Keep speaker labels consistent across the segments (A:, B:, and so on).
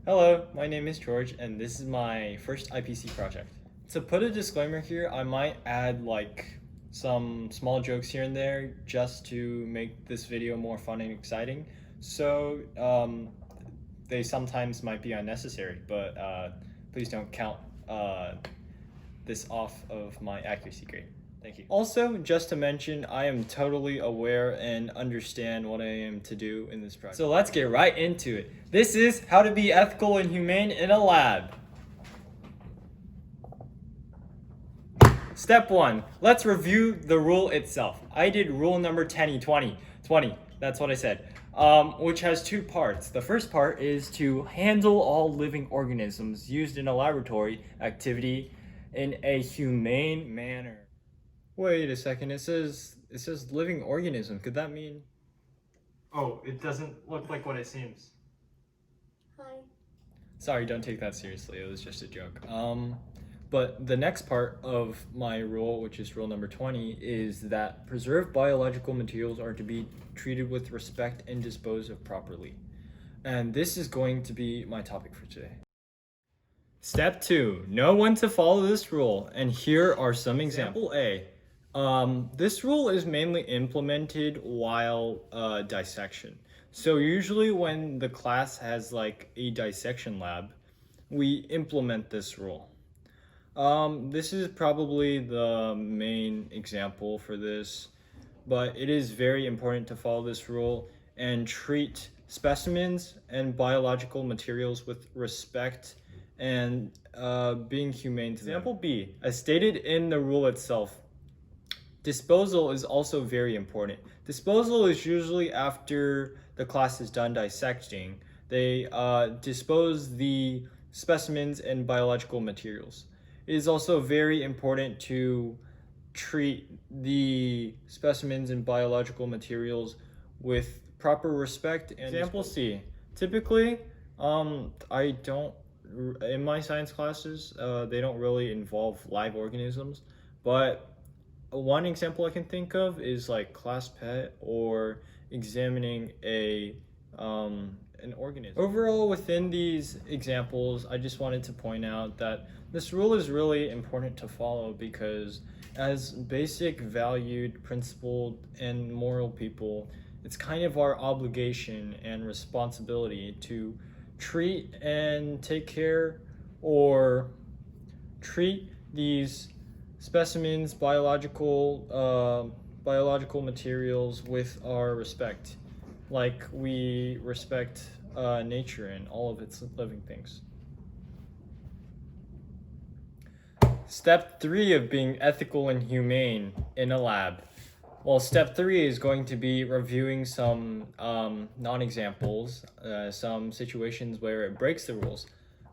A: Hello, my name is George, and this is my first IPC project. To put a disclaimer here, I might add some small jokes here and there just to make this video more fun and exciting. So they sometimes might be unnecessary, but please don't count this off of my accuracy grade. Thank you. Also, just to mention, I am totally aware and understand what I am to do in this project. So let's get right into it. This is how to be ethical and humane in a lab. Step 1. Let's review the rule itself. I did rule number 20, that's what I said, which has two parts. The first part is to handle all living organisms used in a laboratory activity in a humane manner. Wait a second, it says living organism. Could that mean? Oh, it doesn't look like what it seems.
B: Hi.
A: Sorry, don't take that seriously. It was just a joke. But the next part of my rule, which is rule number 20, is that preserved biological materials are to be treated with respect and disposed of properly. And this is going to be my topic for today. Step 2. Know when to follow this rule, and here are some examples. Example A. This rule is mainly implemented while dissection. So usually when the class has like a dissection lab, we implement this rule. This is probably the main example for this, but it is very important to follow this rule and treat specimens and biological materials with respect and being humane to them. Example B, as stated in the rule itself, disposal is also very important. Disposal is usually after the class is done dissecting. They dispose the specimens and biological materials. It is also very important to treat the specimens and biological materials with proper respect and example C. Typically, I don't, in my science classes, they don't really involve live organisms, but one example I can think of is like class pet or examining an organism. Overall, within these examples, I just wanted to point out that this rule is really important to follow because as basic, valued, principled, and moral people, it's kind of our obligation and responsibility to treat and take care or treat these specimens, biological materials with our respect, like we respect nature and all of its living things. Step 3 of being ethical and humane in a lab. Well, step 3 is going to be reviewing some non-examples, some situations where it breaks the rules.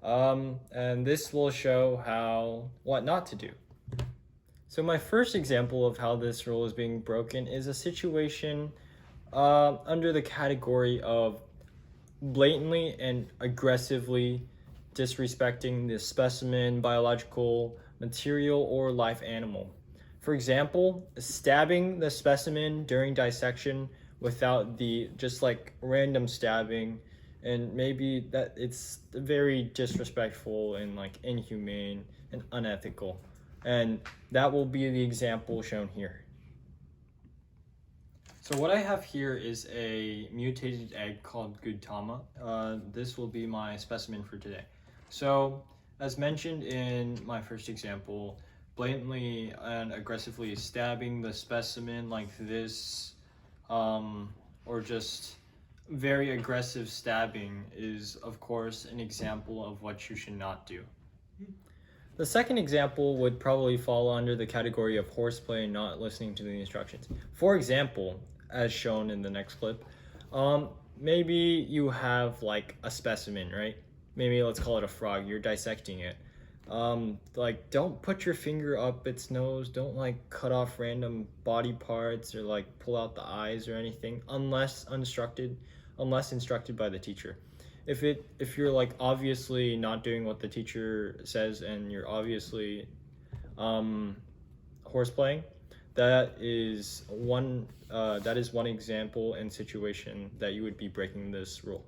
A: And this will show what not to do. So my first example of how this rule is being broken is a situation under the category of blatantly and aggressively disrespecting the specimen, biological material, or live animal. For example, stabbing the specimen during dissection without just like random stabbing, and maybe that it's very disrespectful and like inhumane and unethical. And that will be the example shown here. So what I have here is a mutated egg called Gudtama. This will be my specimen for today. So as mentioned in my first example, blatantly and aggressively stabbing the specimen like this, or just very aggressive stabbing is of course an example of what you should not do. The second example would probably fall under the category of horseplay and not listening to the instructions. For example, as shown in the next clip, maybe you have like a specimen, right? Maybe let's call it a frog, you're dissecting it. Like don't put your finger up its nose, don't like cut off random body parts or like pull out the eyes or anything unless instructed by the teacher. If you're like obviously not doing what the teacher says and you're obviously horseplaying, that is one example and situation that you would be breaking this rule.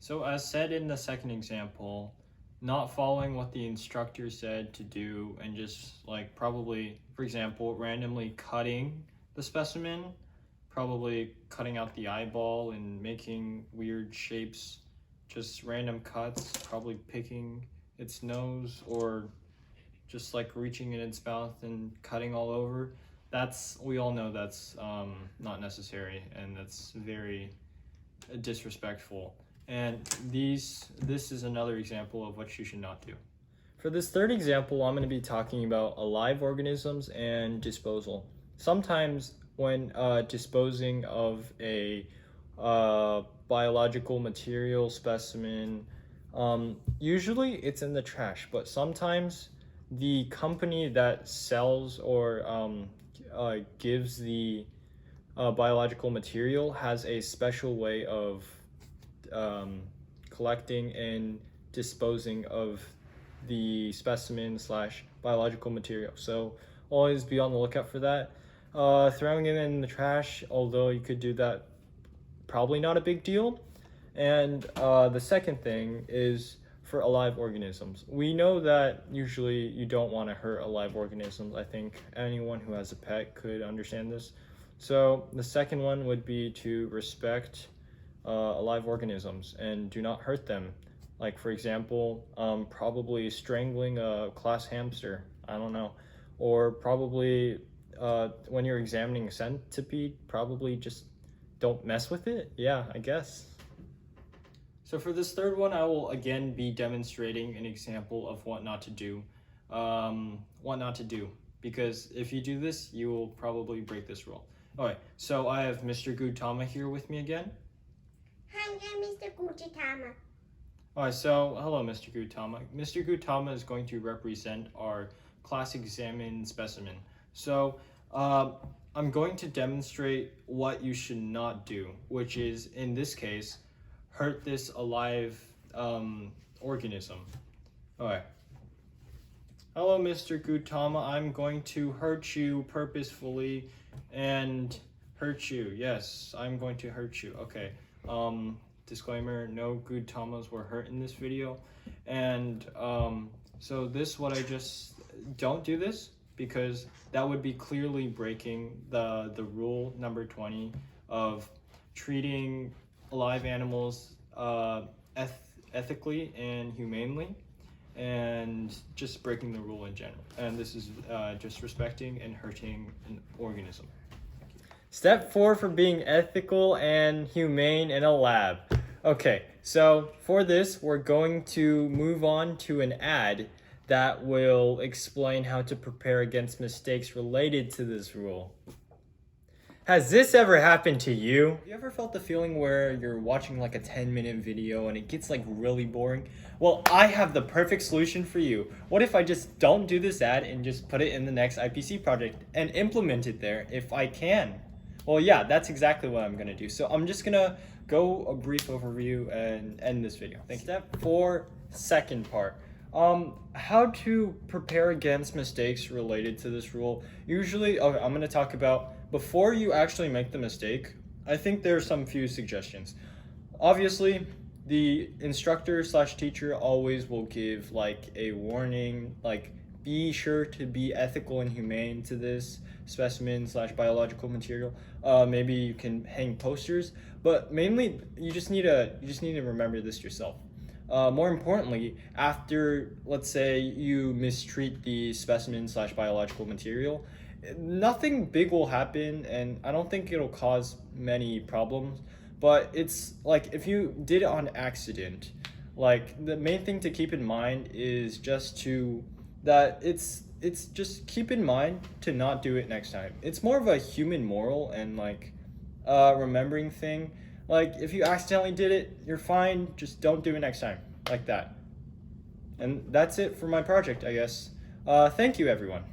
A: So as said in the second example, not following what the instructor said to do and just like probably, for example, randomly cutting the specimen, probably cutting out the eyeball and making weird shapes, just random cuts, probably picking its nose or just like reaching in its mouth and cutting all over. We all know that's not necessary, and that's very disrespectful. And this is another example of what you should not do. For this third example, I'm going to be talking about alive organisms and disposal. Sometimes when disposing of a biological material specimen, usually it's in the trash, but sometimes the company that sells or gives the biological material has a special way of collecting and disposing of the specimen slash biological material. So always be on the lookout for that. Throwing it in the trash, although you could do that, probably not a big deal. And the second thing is for alive organisms. We know that usually you don't want to hurt alive organisms. I think anyone who has a pet could understand this. So the second one would be to respect alive organisms and do not hurt them. Like for example, probably strangling a class hamster, I don't know. Or probably when you're examining a centipede, probably just don't mess with it. Yeah, I guess. So for this third one, I will again be demonstrating an example of what not to do. Because if you do this, you will probably break this rule. Okay, so I have Mr. Gautama here with me again.
B: Hi, I'm Mr. Gautama.
A: Alright, so hello Mr. Gautama. Mr. Gautama is going to represent our class examined specimen. So I'm going to demonstrate what you should not do, which is, in this case, hurt this alive organism. Alright. Hello Mr. Gautama, I'm going to hurt you purposefully and hurt you. Yes, I'm going to hurt you. Okay. Disclaimer, no Gautamas were hurt in this video. And so don't do this, because that would be clearly breaking the rule number 20 of treating alive animals ethically and humanely, and just breaking the rule in general. And this is disrespecting and hurting an organism. Step 4 for being ethical and humane in a lab. Okay, so for this, we're going to move on to an ad that will explain how to prepare against mistakes related to this rule. Has this ever happened to you? Have you ever felt the feeling where you're watching like a 10-minute video and it gets like really boring? Well, I have the perfect solution for you. What if I just don't do this ad and just put it in the next IPC project and implement it there if I can? Well, yeah, that's exactly what I'm gonna do. So I'm just gonna go a brief overview and end this video. Thank you. Step 4, second part. How to prepare against mistakes related to this rule. Usually, okay, I'm gonna talk about before you actually make the mistake. I think there are some few suggestions. Obviously, the instructor slash teacher always will give like a warning, like be sure to be ethical and humane to this specimen slash biological material. Maybe you can hang posters, but mainly you just need to remember this yourself. More importantly, after, let's say, you mistreat the specimen slash biological material, nothing big will happen, and I don't think it'll cause many problems. But it's like if you did it on accident, like the main thing to keep in mind is just just keep in mind to not do it next time. It's more of a human moral and like remembering thing. Like if you accidentally did it, you're fine, just don't do it next time, like that. And that's it for my project, I guess. Thank you everyone.